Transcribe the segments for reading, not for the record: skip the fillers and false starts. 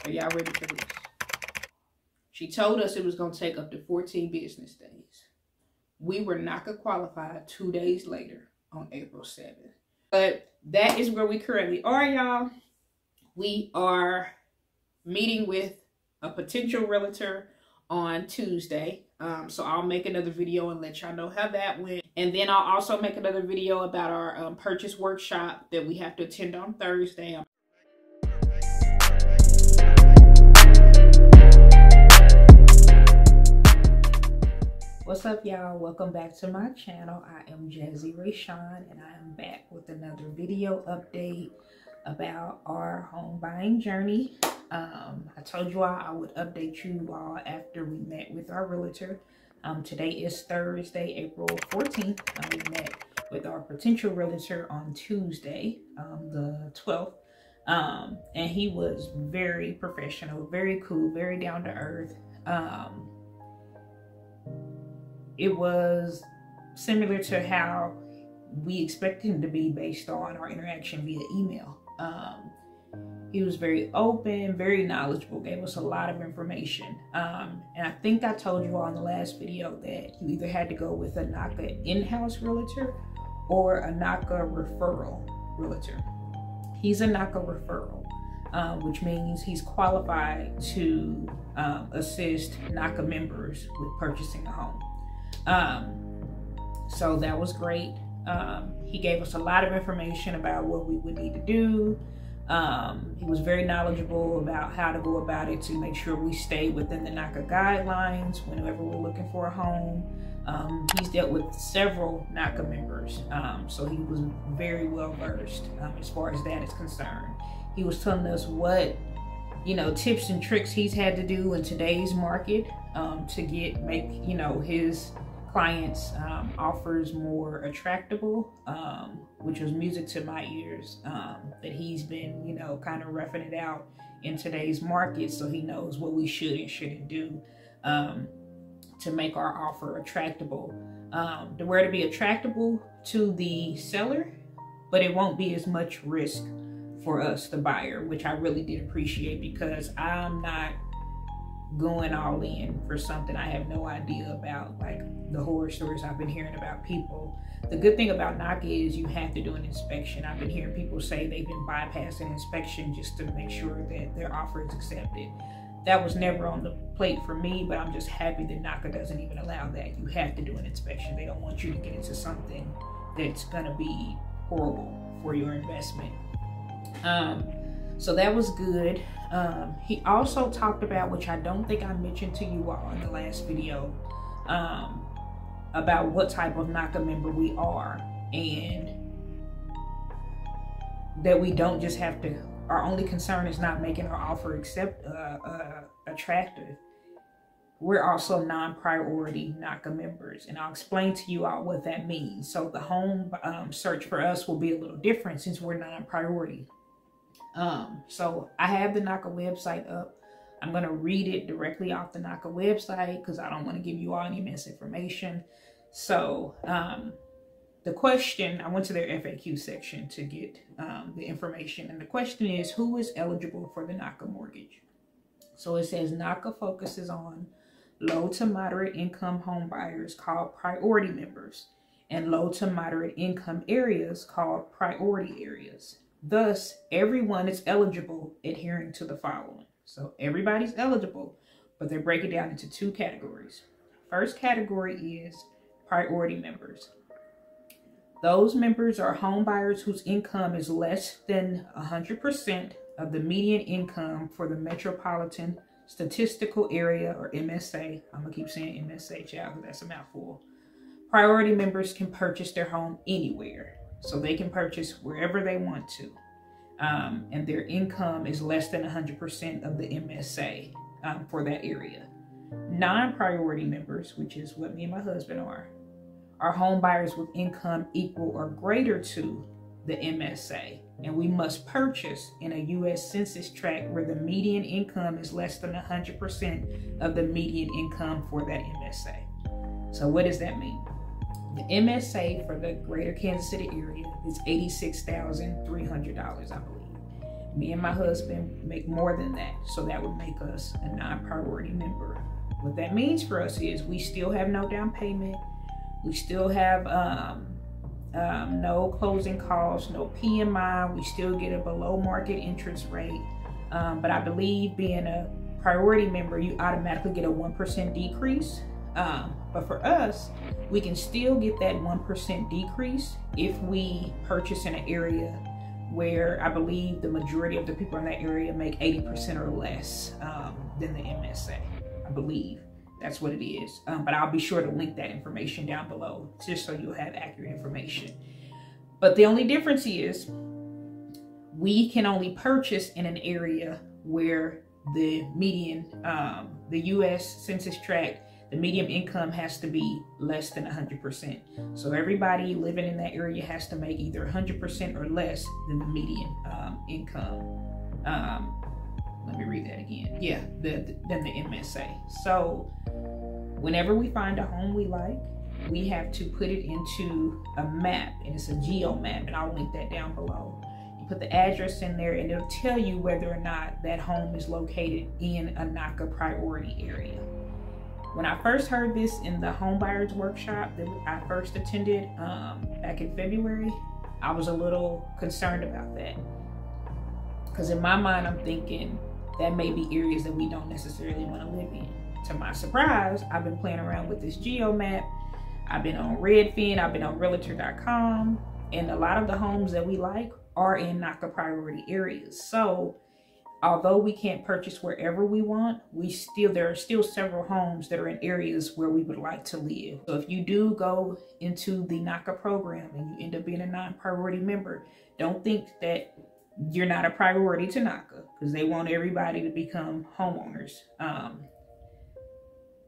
Are y'all ready for this? She told us it was going to take up to 14 business days. We were NACA qualified 2 days later on April 7th. But that is where we currently are, y'all. We are meeting with a potential realtor on Tuesday. So I'll make another video and let y'all know how that went. And then I'll also make another video about our purchase workshop that we have to attend on Thursday. What's up, y'all? Welcome back to my channel. I am Jazzie.RayShaune, and I am back with another video update about our home buying journey. I told you all I would update you all after we met with our realtor. Today is Thursday, April 14th. We met with our potential realtor on Tuesday, the 12th. And he was very professional, very cool, very down to earth. It was similar to how we expected him to be based on our interaction via email. He was very open, very knowledgeable, gave us a lot of information. And I think I told you all in the last video that you either had to go with a NACA in-house realtor or a NACA referral realtor. He's a NACA referral, which means he's qualified to assist NACA members with purchasing a home. So that was great. He gave us a lot of information about what we would need to do. He was very knowledgeable about how to go about it to make sure we stay within the NACA guidelines whenever we're looking for a home. He's dealt with several NACA members, so he was very well versed as far as that is concerned. He was telling us what, tips and tricks he's had to do in today's market to make his clients' offers more attractable, which was music to my ears, that he's been, kind of roughing it out in today's market, so he knows what we should and shouldn't do to make our offer attractable. Where to be attractable to the seller, but it won't be as much risk for us, the buyer, which I really did appreciate, because I'm not going all in for something I have no idea about, like the horror stories I've been hearing about people. The good thing about NACA is you have to do an inspection. I've been hearing people say they've been bypassing inspection just to make sure that their offer is accepted. That was never on the plate for me, but I'm just happy that NACA doesn't even allow that. You have to do an inspection. They don't want you to get into something that's gonna be horrible for your investment. So that was good. He also talked about, which I don't think I mentioned to you all in the last video, about what type of NACA member we are, and that we don't just have to, our only concern is not making our offer attractive. We're also non-priority NACA members, and I'll explain to you all what that means. So the home search for us will be a little different since we're non-priority. So I have the NACA website up. I'm going to read it directly off the NACA website because I don't want to give you all any misinformation. So the question, I went to their FAQ section to get the information. And the question is, who is eligible for the NACA mortgage? So it says NACA focuses on low to moderate income home buyers called priority members, and low to moderate income areas called priority areas. Thus, everyone is eligible adhering to the following. So everybody's eligible, but they're breaking down into two categories. First category is priority members. Those members are home buyers whose income is less than 100% of the median income for the Metropolitan Statistical Area, or MSA. I'm gonna keep saying MSA, child, because that's a mouthful. Priority members can purchase their home anywhere. So they can purchase wherever they want to. And their income is less than 100% of the MSA for that area. Non-priority members, which is what me and my husband are home buyers with income equal or greater to the MSA. And we must purchase in a U.S. Census tract where the median income is less than 100% of the median income for that MSA. So what does that mean? The MSA for the greater Kansas City area is $86,300, I believe. Me and my husband make more than that, so that would make us a non-priority member. What that means for us is we still have no down payment, we still have no closing costs, no PMI, we still get a below market interest rate. But I believe being a priority member, you automatically get a 1% decrease. But for us, we can still get that 1% decrease if we purchase in an area where I believe the majority of the people in that area make 80% or less than the MSA. I believe that's what it is. But I'll be sure to link that information down below just so you'll have accurate information. But the only difference is we can only purchase in an area where the median, the US Census Tract, the median income has to be less than 100%. So everybody living in that area has to make either 100% or less than the median income. Let me read that again. Yeah, than the MSA. So whenever we find a home we like, we have to put it into a map, and it's a Geo Map, and I'll link that down below. You put the address in there, and it'll tell you whether or not that home is located in a NACA priority area. When I first heard this in the home buyers workshop that I first attended back in February, I was a little concerned about that. Because in my mind, I'm thinking that may be areas that we don't necessarily want to live in. To my surprise, I've been playing around with this Geo Map. I've been on Redfin, I've been on Realtor.com, and a lot of the homes that we like are in NACA priority areas. So although we can't purchase wherever we want, there are still several homes that are in areas where we would like to live. So if you do go into the NACA program and you end up being a non-priority member, don't think that you're not a priority to NACA, because they want everybody to become homeowners.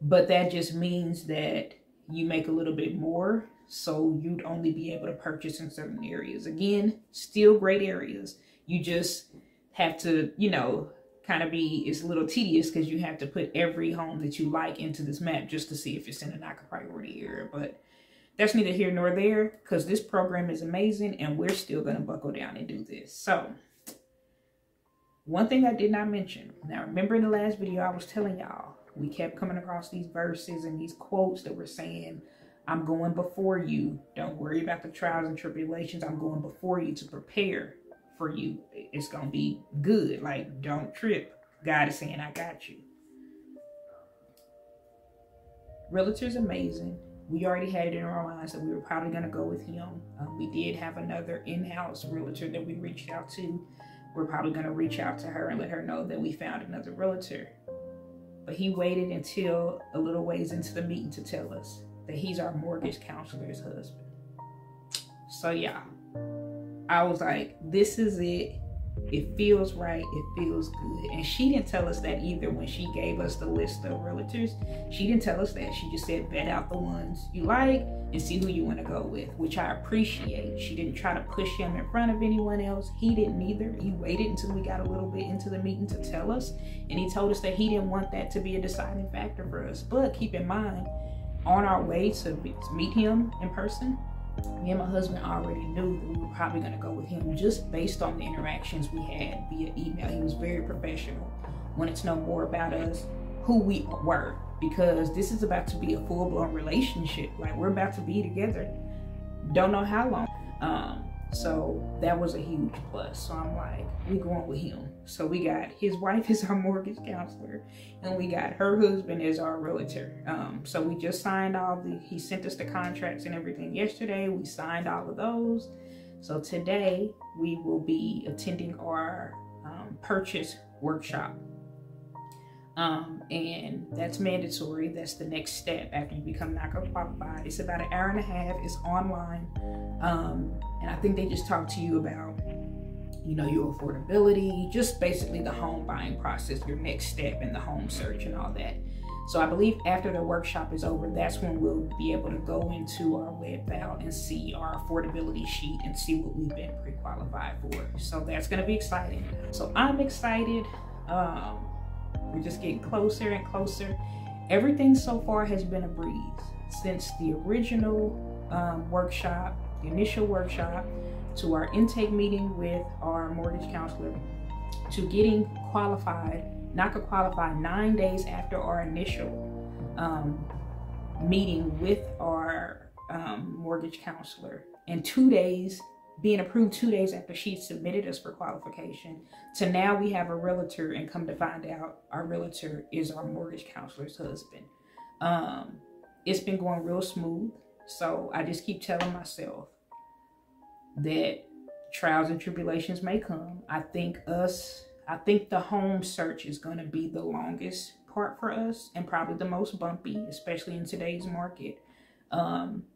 But that just means that you make a little bit more, so you'd only be able to purchase in certain areas. Again, still great areas. You just have to, you know, kind of it's a little tedious because you have to put every home that you like into this map just to see if it's in a NACA priority area. But that's neither here nor there, because this program is amazing and we're still going to buckle down and do this. So one thing I did not mention. Now, remember in the last video, I was telling y'all, we kept coming across these verses and these quotes that were saying, I'm going before you. Don't worry about the trials and tribulations. I'm going before you to prepare for you. It's going to be good. Like, don't trip. God is saying, I got you. Realtor's amazing. We already had it in our minds that we were probably going to go with him. We did have another in-house realtor that we reached out to. We're probably going to reach out to her and let her know that we found another realtor. But he waited until a little ways into the meeting to tell us that he's our mortgage counselor's husband. So yeah, I was like, this is it. It feels right. It feels good. And she didn't tell us that either when she gave us the list of realtors. She didn't tell us that. She just said, vet out the ones you like and see who you want to go with, which I appreciate. She didn't try to push him in front of anyone else. He didn't either. He waited until we got a little bit into the meeting to tell us. And he told us that he didn't want that to be a deciding factor for us. But keep in mind, on our way to meet him in person, me and my husband already knew that we were probably going to go with him just based on the interactions we had via email. He was very professional, wanted to know more about us, who we were, because this is about to be a full-blown relationship. Like, we're about to be together. Don't know how long. So that was a huge plus. So I'm like, we going with him. So we got his wife as our mortgage counselor, and we got her husband as our realtor. So we just signed he sent us the contracts and everything yesterday. We signed all of those. So today we will be attending our purchase workshop. And that's mandatory. That's the next step after you become NACA qualified. It's about an hour and a half. It's online. And I think they just talk to you about, you know, your affordability, just basically the home buying process, your next step in the home search and all that. So I believe after the workshop is over, that's when we'll be able to go into our web file and see our affordability sheet and see what we've been pre-qualified for. So that's going to be exciting. So I'm excited. We're just getting closer and closer. Everything so far has been a breeze since the original workshop, the initial workshop, to our intake meeting with our mortgage counselor, to getting qualified, NACA qualified 9 days after our initial meeting with our mortgage counselor, and 2 days, being approved 2 days after she submitted us for qualification, to now we have a realtor, and come to find out our realtor is our mortgage counselor's husband. It's been going real smooth. So I just keep telling myself that trials and tribulations may come. I think the home search is going to be the longest part for us, and probably the most bumpy, especially in today's market,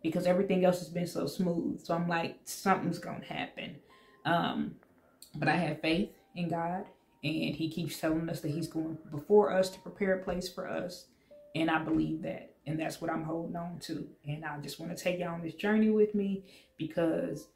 because everything else has been so smooth. So I'm like, something's going to happen. But I have faith in God, and he keeps telling us that he's going before us to prepare a place for us. And I believe that, and that's what I'm holding on to. And I just want to take you on this journey with me, because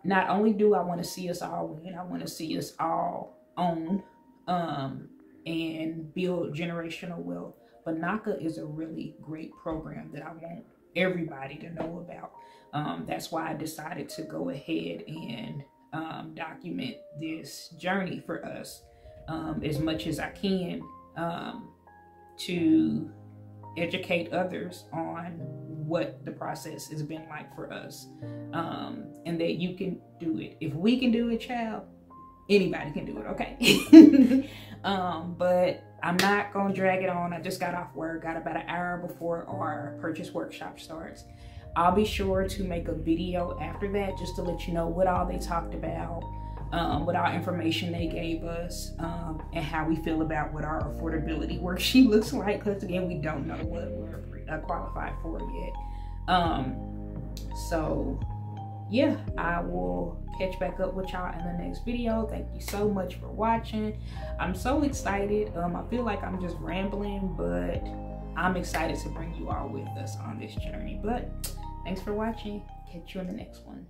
not only do I want to see us all win, I want to see us all own and build generational wealth. But NACA is a really great program that I want everybody to know about. That's why I decided to go ahead and document this journey for us as much as I can, to educate others on what the process has been like for us, and that you can do it. If we can do it, child, anybody can do it, okay? But I'm not gonna drag it on. I just got off work, got about an hour before our purchase workshop starts. I'll be sure to make a video after that, just to let you know what all they talked about, what all information they gave us, and how we feel about what our affordability worksheet looks like, because again, we don't know what we're qualified for yet. So yeah, I will catch back up with y'all in the next video. Thank you so much for watching. I'm so excited. I feel like I'm just rambling, but I'm excited to bring you all with us on this journey. But thanks for watching. Catch you in the next one.